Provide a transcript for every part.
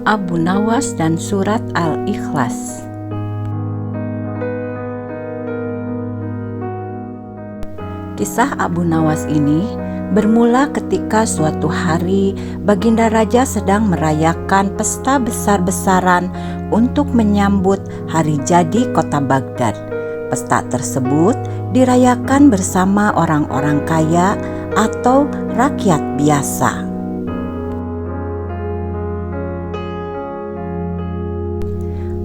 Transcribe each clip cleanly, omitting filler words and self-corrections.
Abu Nawas dan Surat Al-Ikhlas. Kisah Abu Nawas ini bermula ketika suatu hari Baginda Raja sedang merayakan pesta besar-besaran untuk menyambut hari jadi kota Baghdad. Pesta tersebut dirayakan bersama orang-orang kaya atau rakyat biasa.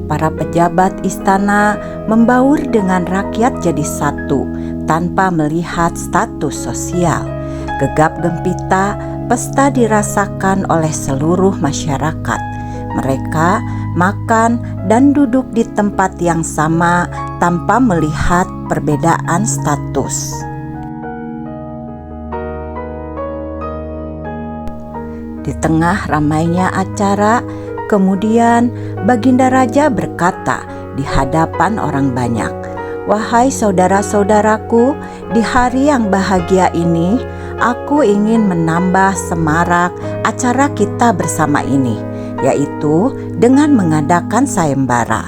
Para pejabat istana membaur dengan rakyat jadi satu tanpa melihat status sosial. Gegap gempita pesta dirasakan oleh seluruh masyarakat. Mereka makan dan duduk di tempat yang sama tanpa melihat perbedaan status. Di tengah ramainya acara, kemudian Baginda Raja berkata di hadapan orang banyak, "Wahai saudara-saudaraku, di hari yang bahagia ini, aku ingin menambah semarak acara kita bersama ini, yaitu dengan mengadakan sayembara."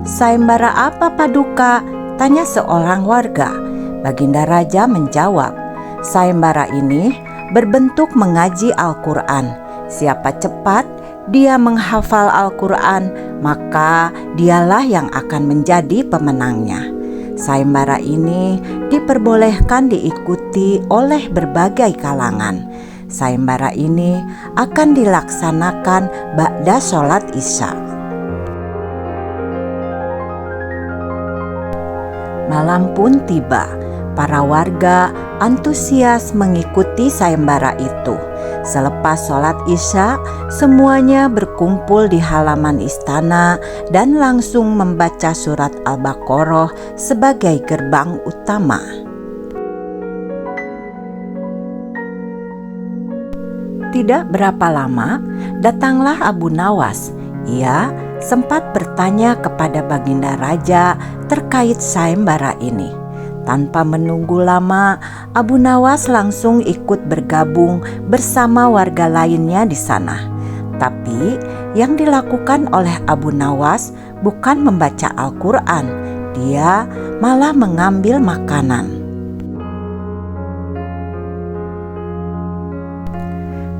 "Sayembara apa, Paduka?" tanya seorang warga. Baginda Raja menjawab, "Sayembara ini berbentuk mengaji Al-Quran. Siapa cepat dia menghafal Al-Quran, maka dialah yang akan menjadi pemenangnya." Sayembara ini diperbolehkan diikuti oleh berbagai kalangan. Sayembara ini akan dilaksanakan ba'da sholat Isya. Malam pun tiba. Para warga antusias mengikuti sayembara itu. Selepas sholat Isya, semuanya berkumpul di halaman istana dan langsung membaca surat Al-Baqarah sebagai gerbang utama. Tidak berapa lama, datanglah Abu Nawas. Ia sempat bertanya kepada Baginda Raja terkait sayembara ini. Tanpa menunggu lama, Abu Nawas langsung ikut bergabung bersama warga lainnya di sana. Tapi yang dilakukan oleh Abu Nawas bukan membaca Al-Quran, dia malah mengambil makanan.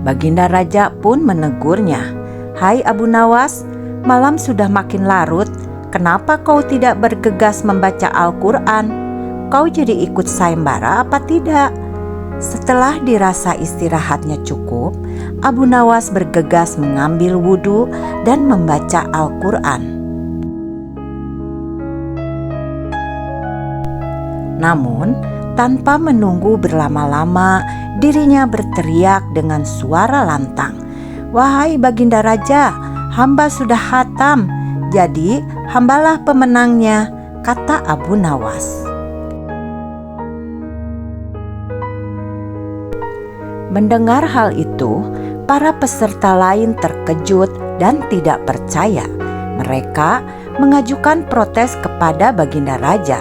Baginda Raja pun menegurnya, "Hai Abu Nawas, malam sudah makin larut, kenapa kau tidak bergegas membaca Al-Quran? Kau jadi ikut sayembara apa tidak?" Setelah dirasa istirahatnya cukup, Abu Nawas bergegas mengambil wudhu dan membaca Al-Quran. Namun, tanpa menunggu berlama-lama, dirinya berteriak dengan suara lantang, "Wahai Baginda Raja, hamba sudah khatam, jadi hambalah pemenangnya," kata Abu Nawas. Mendengar hal itu, para peserta lain terkejut dan tidak percaya. Mereka mengajukan protes kepada Baginda Raja.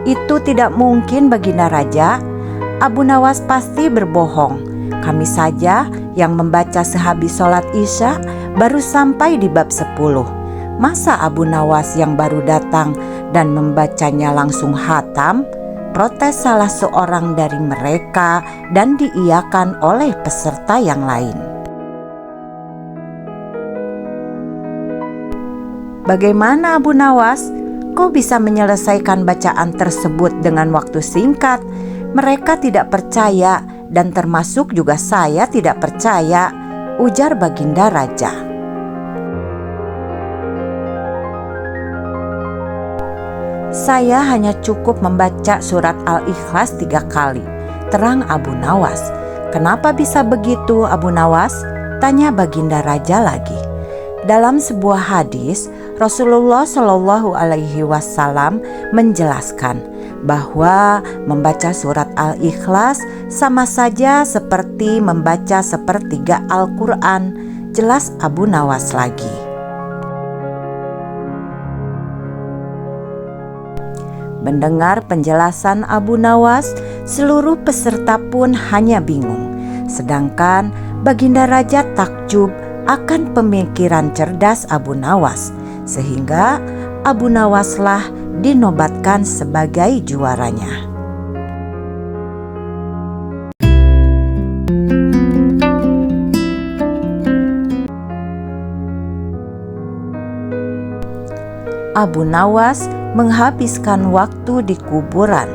"Itu tidak mungkin, Baginda Raja. Abu Nawas pasti berbohong. Kami saja yang membaca sehabis sholat Isya baru sampai di bab 10. Masa Abu Nawas yang baru datang dan membacanya langsung khatam?" Protes salah seorang dari mereka dan diiyakan oleh peserta yang lain. "Bagaimana Abu Nawas? Kau bisa menyelesaikan bacaan tersebut dengan waktu singkat? Mereka tidak percaya dan termasuk juga saya tidak percaya," ujar Baginda Raja. "Saya hanya cukup membaca surat Al-Ikhlas 3 kali, terang Abu Nawas. "Kenapa bisa begitu, Abu Nawas?" tanya Baginda Raja lagi. Dalam sebuah hadis, Rasulullah Shallallahu Alaihi Wasallam menjelaskan bahwa membaca surat Al-Ikhlas sama saja seperti membaca sepertiga Al-Quran. Jelas Abu Nawas lagi. Mendengar penjelasan Abu Nawas, seluruh peserta pun hanya bingung. Sedangkan Baginda Raja takjub akan pemikiran cerdas Abu Nawas, sehingga Abu Nawaslah dinobatkan sebagai juaranya. Abu Nawas menghabiskan waktu di kuburan.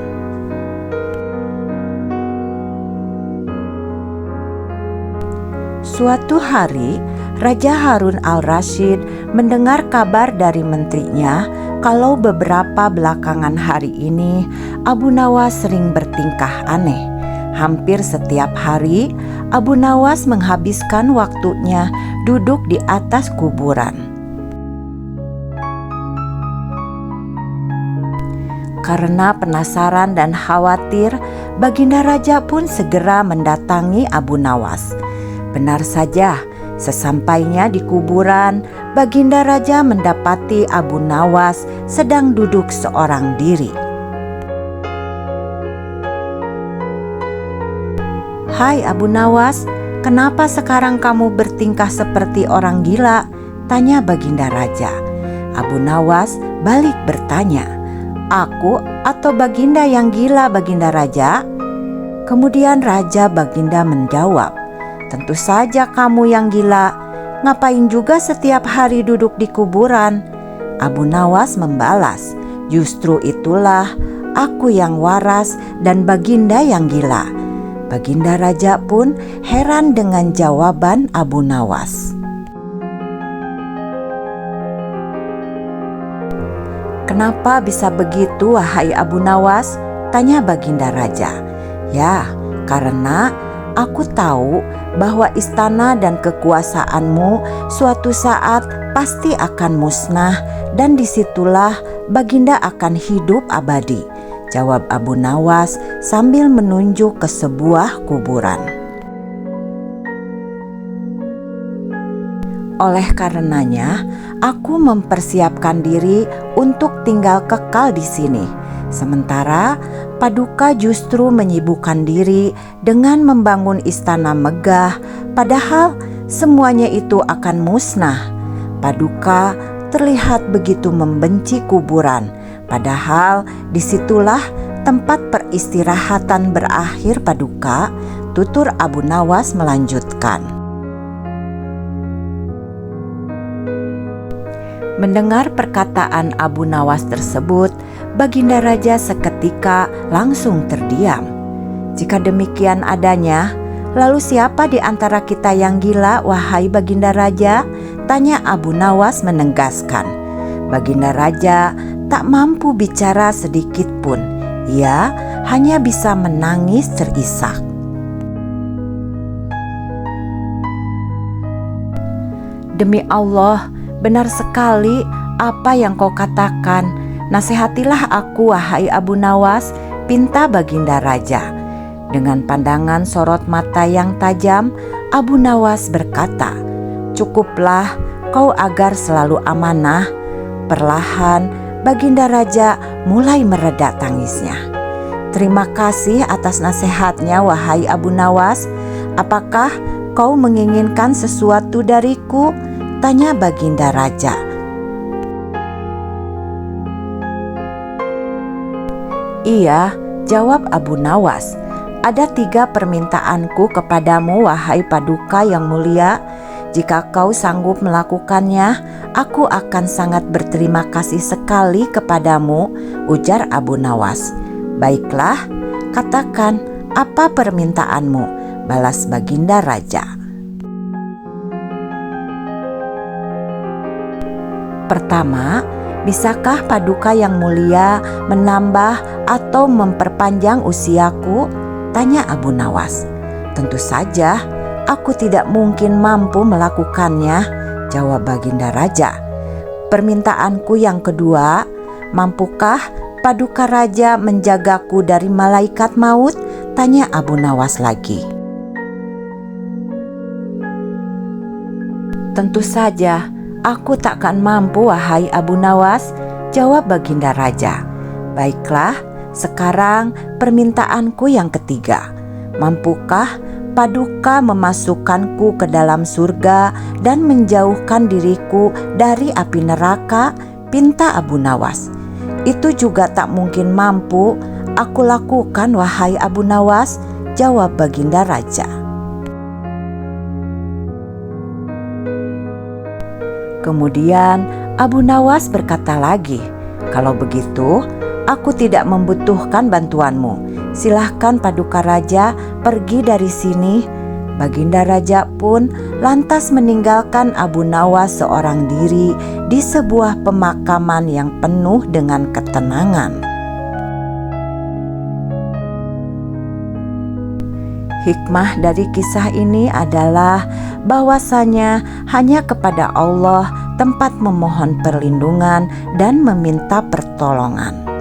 Suatu hari, Raja Harun al-Rasyid mendengar kabar dari menterinya kalau beberapa belakangan hari ini Abu Nawas sering bertingkah aneh. Hampir setiap hari, Abu Nawas menghabiskan waktunya duduk di atas kuburan. Karena penasaran dan khawatir, Baginda Raja pun segera mendatangi Abu Nawas. Benar saja, sesampainya di kuburan, Baginda Raja mendapati Abu Nawas sedang duduk seorang diri. "Hai Abu Nawas, kenapa sekarang kamu bertingkah seperti orang gila?" tanya Baginda Raja. Abu Nawas balik bertanya, "Aku atau Baginda yang gila, Baginda Raja?" Kemudian Raja Baginda menjawab, "Tentu saja kamu yang gila. Ngapain juga setiap hari duduk di kuburan?" Abu Nawas membalas, "Justru itulah aku yang waras dan Baginda yang gila." Baginda Raja pun heran dengan jawaban Abu Nawas. "Kenapa bisa begitu, wahai Abu Nawas?" tanya Baginda Raja. "Ya, karena aku tahu bahwa istana dan kekuasaanmu suatu saat pasti akan musnah dan disitulah Baginda akan hidup abadi," jawab Abu Nawas sambil menunjuk ke sebuah kuburan. "Oleh karenanya, aku mempersiapkan diri untuk tinggal kekal di sini. Sementara Paduka justru menyibukkan diri dengan membangun istana megah, padahal semuanya itu akan musnah. Paduka terlihat begitu membenci kuburan, padahal disitulah tempat peristirahatan berakhir Paduka," tutur Abu Nawas melanjutkan. Mendengar perkataan Abu Nawas tersebut, Baginda Raja seketika langsung terdiam. "Jika demikian adanya, lalu siapa di antara kita yang gila, wahai Baginda Raja?" tanya Abu Nawas menegaskan. Baginda Raja tak mampu bicara sedikit pun. Ia hanya bisa menangis terisak. "Demi Allah, benar sekali apa yang kau katakan. Nasihatilah aku, wahai Abu Nawas," pinta Baginda Raja. Dengan pandangan sorot mata yang tajam, Abu Nawas berkata, "Cukuplah kau agar selalu amanah." Perlahan Baginda Raja mulai mereda tangisnya. "Terima kasih atas nasihatnya, wahai Abu Nawas. Apakah kau menginginkan sesuatu dariku?" tanya Baginda Raja. "Iya," jawab Abu Nawas. "Ada 3 permintaanku kepadamu, wahai Paduka yang mulia. Jika kau sanggup melakukannya, aku akan sangat berterima kasih sekali kepadamu," ujar Abu Nawas. "Baiklah, katakan apa permintaanmu?" balas Baginda Raja. "Pertama, bisakah Paduka yang mulia menambah atau memperpanjang usiaku?" tanya Abu Nawas. "Tentu saja, aku tidak mungkin mampu melakukannya," jawab Baginda Raja. "Permintaanku yang kedua, mampukah Paduka Raja menjagaku dari malaikat maut?" tanya Abu Nawas lagi. "Tentu saja, aku takkan mampu, wahai Abu Nawas," jawab Baginda Raja. Baiklah, sekarang permintaanku yang ketiga. Mampukah Paduka memasukkanku ke dalam surga dan menjauhkan diriku dari api neraka? Pinta Abu Nawas. Itu juga tak mungkin mampu aku lakukan, wahai Abu Nawas, jawab baginda raja. Kemudian Abu Nawas berkata lagi, "Kalau begitu, aku tidak membutuhkan bantuanmu. Silahkan Paduka Raja pergi dari sini." Baginda Raja pun lantas meninggalkan Abu Nawas seorang diri di sebuah pemakaman yang penuh dengan ketenangan. Hikmah dari kisah ini adalah bahwasanya hanya kepada Allah tempat memohon perlindungan dan meminta pertolongan.